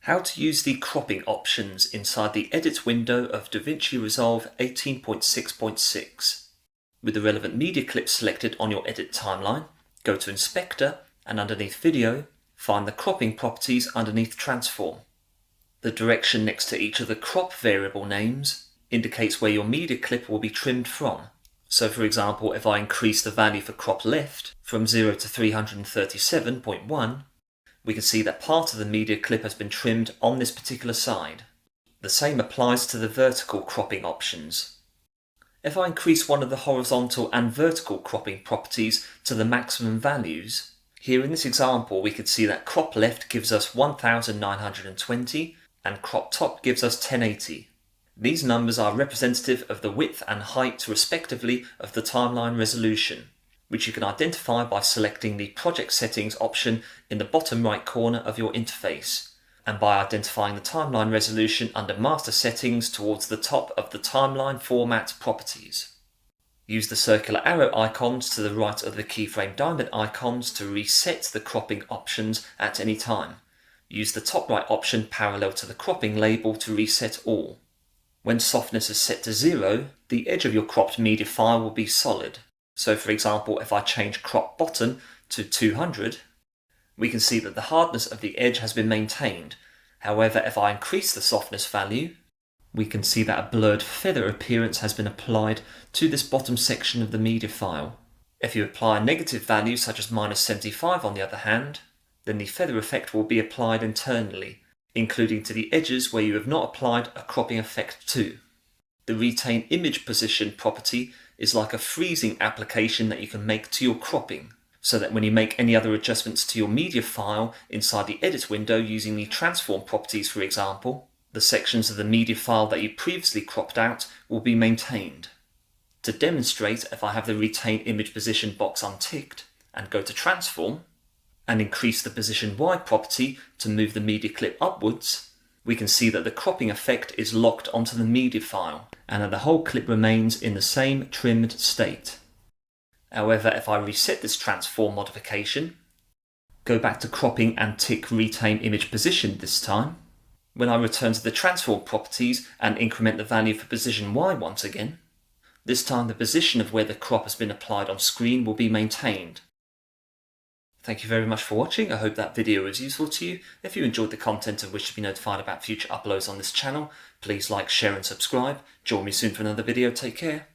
How to use the cropping options inside the Edit window of DaVinci Resolve 18.6.6. With the relevant media clip selected on your edit timeline, go to Inspector and underneath Video, find the cropping properties underneath Transform. The direction next to each of the crop variable names indicates where your media clip will be trimmed from. So for example, if I increase the value for crop left from 0 to 337.1, we can see that part of the media clip has been trimmed on this particular side. The same applies to the vertical cropping options. If I increase one of the horizontal and vertical cropping properties to the maximum values, here in this example we could see that crop left gives us 1920 and crop top gives us 1080. These numbers are representative of the width and height respectively of the timeline resolution, which you can identify by selecting the Project Settings option in the bottom right corner of your interface, and by identifying the timeline resolution under Master Settings towards the top of the Timeline Format properties. Use the circular arrow icons to the right of the keyframe diamond icons to reset the cropping options at any time. Use the top right option parallel to the cropping label to reset all. When softness is set to 0, the edge of your cropped media file will be solid. So for example, if I change crop bottom to 200, we can see that the hardness of the edge has been maintained. However, if I increase the softness value, we can see that a blurred feather appearance has been applied to this bottom section of the media file. If you apply a negative value such as -75 on the other hand, then the feather effect will be applied internally, including to the edges where you have not applied a cropping effect to. The Retain Image Position property is like a freezing application that you can make to your cropping, so that when you make any other adjustments to your media file inside the Edit window using the Transform properties for example, the sections of the media file that you previously cropped out will be maintained. To demonstrate, if I have the Retain Image Position box unticked and go to Transform, and increase the Position Y property to move the media clip upwards, we can see that the cropping effect is locked onto the media file, and that the whole clip remains in the same trimmed state. However, if I reset this transform modification, go back to cropping and tick Retain Image Position this time, when I return to the transform properties and increment the value for position Y once again, this time the position of where the crop has been applied on screen will be maintained. Thank you very much for watching. I hope that video was useful to you. If you enjoyed the content and wish to be notified about future uploads on this channel, please like, share and subscribe. Join me soon for another video. Take care.